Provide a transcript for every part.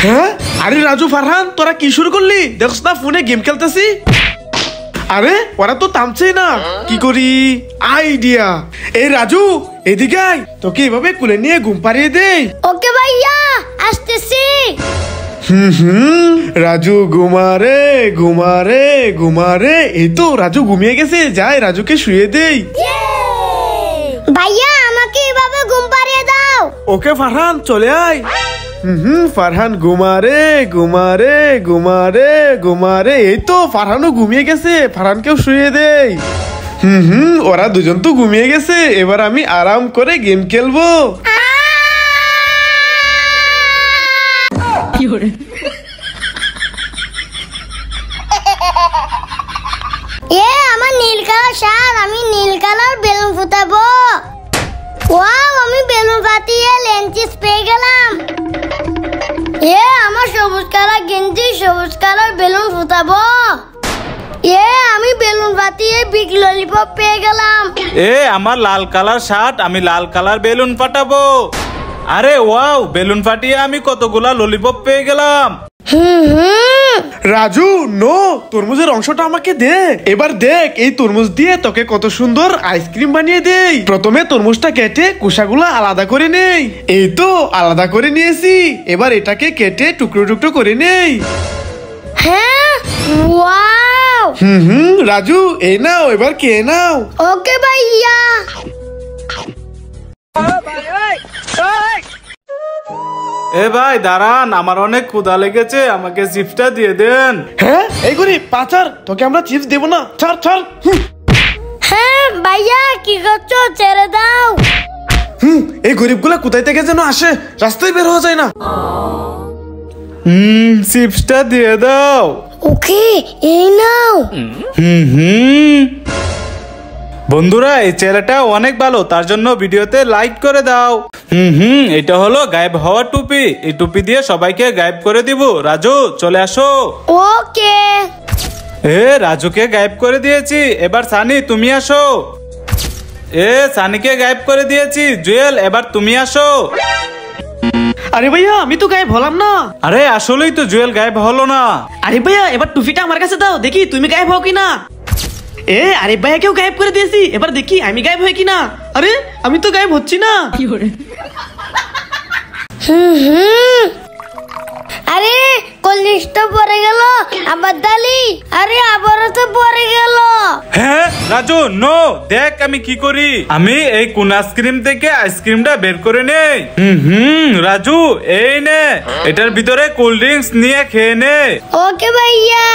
হ্যাঁ আরে রাজু ফারহান তোরা কি শুরু করলি? দেখছ না ফোনে গেম খেলতেছি। আরে ওরা তো থামছেই না, কি করি? আইডিয়া। এই রাজু এদিকে আয়, তোকে এভাবে কুলে নিয়ে ঘুম পাড়িয়ে দেই। ওকে ভাইয়া আসতেছি। রাজু ঘুমারে ঘুমারে ঘুমারে। এই তো রাজু ঘুমিয়ে গেছে, যাই রাজুকে শুয়ে দেই। ভাইয়া আমাকে এভাবে ঘুম পাড়িয়ে দাও। ওকে ফারহান চলে আয়। ফারহান ঘুমারে ঘুমারে ঘুমারে ঘুমারে। এই তো ফারহানও ঘুমিয়ে গেছে, ফারহানকেও শুয়ে দেই। ওরা দুজন তো ঘুমিয়ে গেছে, এবার আমি আরাম করে গেম খেলবো। আমার নীল কালার শার্ট, আমি নীল কালার বেলুন ফুটাবো। ওয়াও আমি বেলুন ফাটিয়ে লেন্সিস পেয়ে গেলাম। আমার সবুজ কালার গেঞ্জি, সবুজ কালার বেলুন ফুটাবো। আমি বেলুন ফাটিয়ে বিগ ললিপপ পেয়ে গেলাম। আমার লাল কালার শার্ট, আমি লাল কালার বেলুন ফাটাবো। আরে ওয়াও, বেলুন ফাটিয়ে আমি কতগুলা ললিপপ পেয়ে গেলাম। রাজু নো, তরমুজের অংশটা আমাকে দে। এবার দেখ এই তরমুজ দিয়ে তোকে কত সুন্দর আইসক্রিম বানিয়ে দেই। প্রথমে তরমুজটা কেটে খোসাগুলো আলাদা করে নেই। এই তো আলাদা করে নিয়েছি, এবার এটাকে কেটে টুকরো টুকরো করে নেই। ওয়াও রাজু এই নাও, এবার কে নাও। ওকে ভাইয়া। ভাই দাঁড়ান, আমার অনেক ক্ষুধা লেগেছে, আমাকে চিপসটা দিয়ে দেন। হ্যাঁ এই গরিব পাচার, তোকে আমরা চিপস দেবো না, ছাড় ছাড়। ভাইয়া কি করছো, ছেড়ে দাও। এই গরিবগুলা কোথায় থেকে যেন আসে, রাস্তায় বের হওয়া যায় না। চিপসটা দিয়ে দাও। ওকে এই নাও। বন্ধুরা এই ছেলেটা অনেক ভালো, তার জন্য ভিডিওতে লাইক করে দাও। এটা হলো গায়েব হওয়া টুপি, এই টুপি দিয়ে সবাইকে গায়েব করে দিব। রাজু চলে আসো। ওকে রাজুকে গায়েব করে দিয়েছি, এবার সানি তুমি আসো। সানিকে গায়েব করে দিয়েছি। জুয়েল এবার তুমি আসো। আরে ভাইয়া আমি তো গায়েব হলাম না। আরে আসলেই তো জুয়েল গায়েব হলো না। আরে ভাইয়া এবার টুপিটা আমার কাছে দাও, দেখি তুমি গায়েব হও কিনা। আরে ভাইয়াকেও গায়েব করে দিয়েছি, এবার দেখি আমি গায়েব হই কিনা। আরে আমি তো গায়েব হচ্ছি না। আরে কলিজটা পড়ে গেল, আবার দালি। আরে আবারও তো পড়ে গেল। হ্যাঁ রাজু নো, দেখ আমি কি করি। আমি এই কোন আইসক্রিম থেকে আইসক্রিমটা বের করে নেই। রাজু এই নে, এটার ভিতরে কোল্ড ড্রিঙ্কস নিয়ে খেয়ে নে। ওকে ভাইয়া।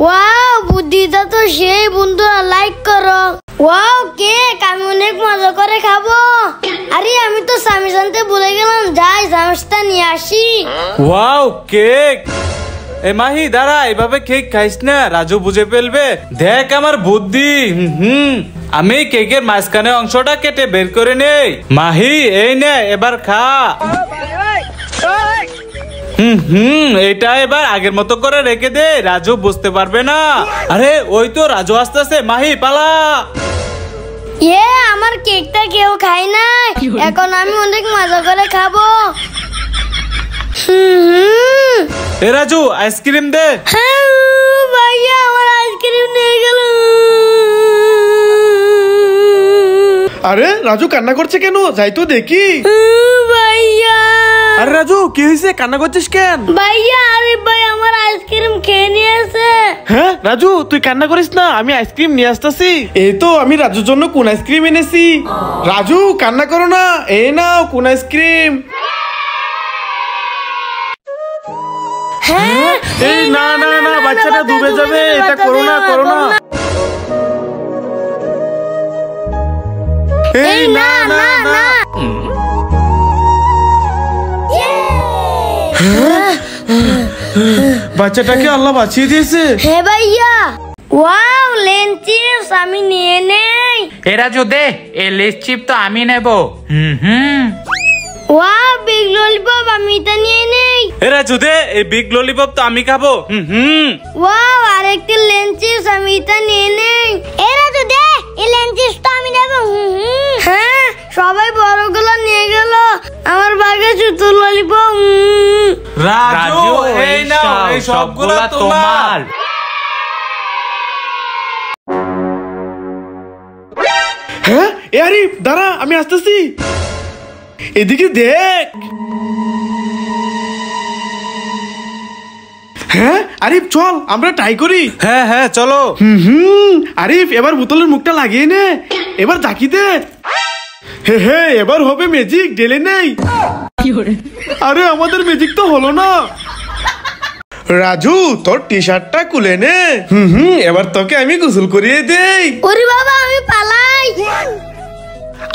ওয়াও বুদ্ধিটা তো সেই, বন্ধুরা লাইক করো। ওয়াও কেক, আমি অনেক মজা করে খাবো। আরে আমি তো সামিস আনতে ভুলে গেলাম, যাই সামিসটা নিয়ে আসি। Wow cake. মাহি দাঁড়া, এভাবে কেক খাইস না, রাজু বুঝে ফেলবে। দেখ আমার বুদ্ধি। আমি কেকের মাঝখানে অংশটা কেটে বের করে নেই। মাহি এই নে, এবার খা। এটা এবার আগের মতো করে রেখে দে, রাজু বুঝতে পারবে না। আরে ওই তো রাজু আসতেছে, মাহি পালা। আমার কেকটা কেউ খায় না, এখন আমি অনেক মজা করে খাবো। রাজু আইসক্রিম দে। ভাইয়া আমার আইসক্রিম নিয়ে গেল। আরে রাজু কান্না করছে কেন, যাই তো দেখি। ভাইয়া আরে রাজু কি হয়েছে, কান্না করছিস কেন? ভাইয়া আরে ভাই আমার আইসক্রিম খেয়ে নিয়েছে। হ্যাঁ রাজু তুই কান্না করিস না, আমি আইসক্রিম নিয়ে আসতেছি। এই তো আমি রাজুর জন্য কোন আইসক্রিম এনেছি। রাজু কান্না করো না, এই নাও কোন আইসক্রিম। এই না না না, বাচ্চাটা ডুবে যাবে, এটা করো না করো না। এই না না না। বাচ্চাটাকে আল্লাহ বাঁচিয়ে দিয়েছে। হ্যাঁ ভাইয়া। ওয়াও লেন্স চিপস আমি নিয়ে নেই। রাজু দে, এই লেস চিপ তো আমি নেব। ওয়াও বিগ ললিপপ আমি এটা নিয়ে নেই। রাজু দে, এই বিগ ললিপপ তো আমি খাবো। ওয়াও আরেকটা লেন্স চিপস আমি এটা নিয়ে নেই। রাজু দে, এই লেন্স চিপস তো আমি নেব। হ্যাঁ সবাই বড়গুলো নিয়ে গেল, আমার ভাগে চুতুর ললিপপ। রাজু এই নাও, এই সবগুলা তোমার। হ্যাঁ এ আরিফ দাঁড়া, আমি আসতেছি, এদিকে দেখ। হ্যাঁ আরিফ চল আমরা ট্রাই করি। হ্যাঁ হ্যাঁ চলো। আরিফ এবার বোতলের মুখটা লাগিয়ে নে, এবার জাকি দে। হে হে এবার হবে ম্যাজিক, ঢেলে নেই। আরে আমাদের ম্যাজিক তো হলো না। রাজু তোর টি শার্টটা খুলে নে। এবার তোকে আমি গোসল করিয়ে দেই। ওরে বাবা আমি পালাই।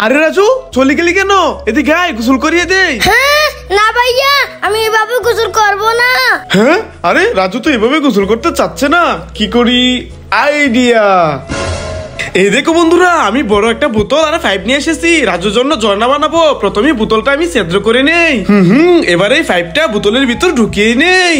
আরে রাজু চলে গেলি কেন? এদিকে আয়, গোসল করিয়ে দেই। হ্যাঁ না ভাইয়া, আমি এভাবে গোসল করব না। হ্যাঁ আরে রাজু তো এভাবে গোসল করতে চাচ্ছে না, কি করি? আইডিয়া, এই দেখো বন্ধুরা, আমি বড় একটা বোতল আর পাইপ নিয়ে এসেছি। রাজুর জন্য ঝর্ণা বানাবো। প্রথমে বোতলটা আমি ছিদ্র করে নেই। এবার এই পাইপটা বোতলের ভিতর ঢুকিয়ে নেই।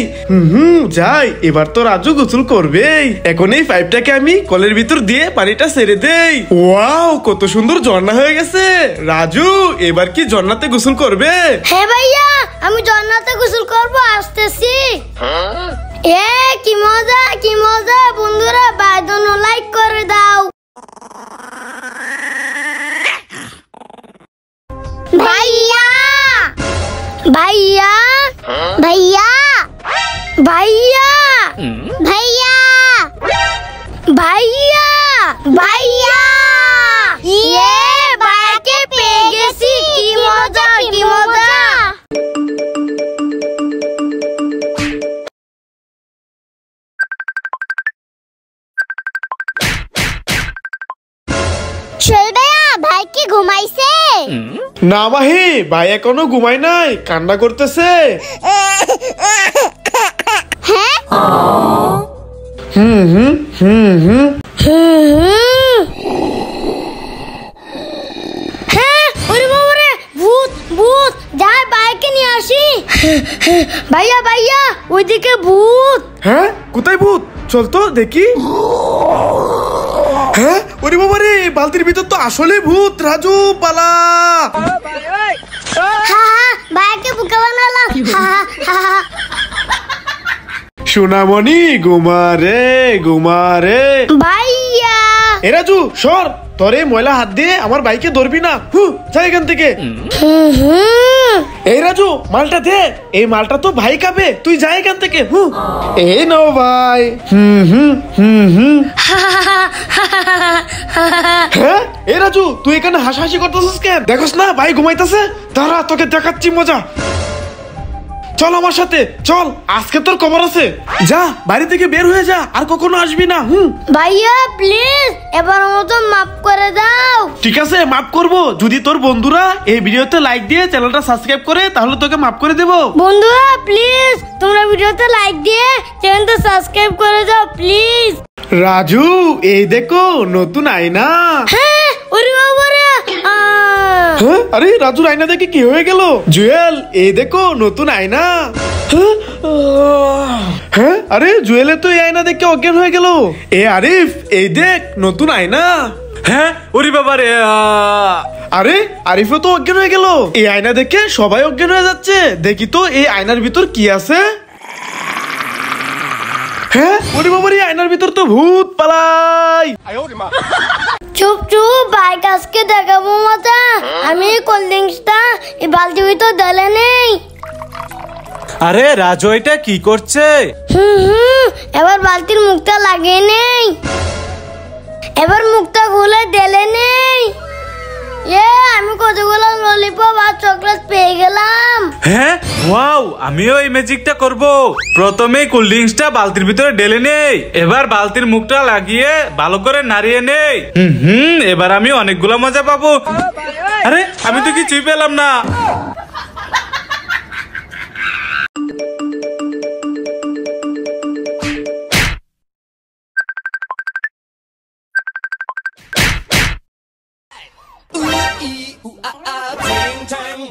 যাই, এবার তো রাজু গোসল করবেই। এখন এই পাইপটাকে আমি কলের ভিতর দিয়ে পানিটা ছেড়ে দেই। ওয়াও কত সুন্দর ঝর্ণা হয়ে গেছে। রাজু এবার কি ঝর্ণাতে গোসল করবে? হ্যাঁ ভাইয়া, আমি জান্নাতে গোসল করব, আসতেছি। এ কি মজা, কি মজা। বন্ধুরা বাদন লাইক করে দাও। ভাইয়া ভাইয়া ভাইয়া ভাইয়া ভাইয়া ভাইয়া ভাইয়া, ইয়ে ভাইকে পেয়ে গেছি, কি মজা কি মজা। ভাই কি ঘুমাইছে? না মাহি, ভাই এখনো ঘুমাই নাই, কান্না করতেছে। হ্যাঁ হ্যাঁ, ওরে বাবা রে, ভূত ভূত, যাই বাইকে নিয়ে আসি। ভাইয়া ভাইয়া ওইদিকে ভূত। হ্যাঁ কোথায় ভূত? চল তো দেখি। হ্যাঁ ওরে বাবা রে, বালতির ভিতর তো আসলে ভূত। রাজু পালা। ভাইকে বুকে বানালাম। সোনামণি ঘুমারে ঘুমারে। ভাইয়া এ রাজু সর, তোর এই ময়লা হাত দিয়ে আমার বাইকে ধরবি না। যাই এখান থেকে। এই রাজু মালটা দে, এই মালটা তো ভাই খাবে, তুই যাই এখান থেকে। এই নাও ভাই। হ্যাঁ এই রাজু তুই এখানে হাসাহাসি করতেছিস কেন? দেখোস না ভাই ঘুমাইতেছে। দাঁড়া তোকে দেখাচ্ছি মজা। চল আমার সাথে চল, আজকে তোর খবর আছে। যা বাড়ি থেকে বের হয়ে যা, আর কখনো আসবি না। ভাইয়া প্লিজ এবার মতো মাফ করে দাও। ঠিক আছে মাফ করব, যদি তোর বন্ধুরা এই ভিডিওতে লাইক দিয়ে চ্যানেলটা সাবস্ক্রাইব করে, তাহলে তোকে মাফ করে দেব। বন্ধুরা প্লিজ তোমরা ভিডিওতে লাইক দিয়ে চ্যানেলটা সাবস্ক্রাইব করে দাও প্লিজ। রাজু এই দেখো নতুন আয়না। হ্যাঁ ওরে বাবা রে। হ্যাঁ আরে রাজুর আয়না দেখে কি হয়ে গেল? জুয়েল এই দেখো নতুন আয়না। হ্যাঁ আরে জুয়েলের তো এই আয়না দেখে অজ্ঞান হয়ে গেল। এ আরিফ এই দেখ নতুন আয়না। হ্যাঁ ওরে বাবা রে। আরে আরিফও তো অজ্ঞান হয়ে গেল। এই আয়না দেখে সবাই অজ্ঞান হয়ে যাচ্ছে। দেখি তো এই আয়নার ভিতর কি আছে। হ্যাঁ ওরে বাবা রে, আয়নার ভিতর তো ভূত, পালাই। চুপ চুপ, বাইক আজকে দেখাবো মজা। আমি কোল্ড ড্রিঙ্কসটা এই বালতির ভিতর ঢেলে নেই। আরে রাজু এটা কি করছে? এবার বালতির মুখটা লাগিয়ে নেই। এবার মুখটা খুলে ঢেলে নেই। আমি কতগুলো ললিপপ আর চকলেট পেয়ে গেলাম। হ্যাঁ ওয়াও, আমিও এই ম্যাজিকটা করব। প্রথমে কোল্ড ড্রিঙ্কসটা বালতির ভিতরে ঢেলে নেই, এবার বালতির মুখটা লাগিয়ে ভালো করে নাড়িয়ে নেই। এবার আমি অনেকগুলো মজা পাবো। আরে আমি তো কিছুই পেলাম না।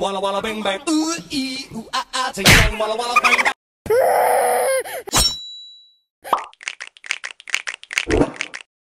Walla walla bang bang. Ooh ee ooh ah ah. Ting tang walla walla bang bang.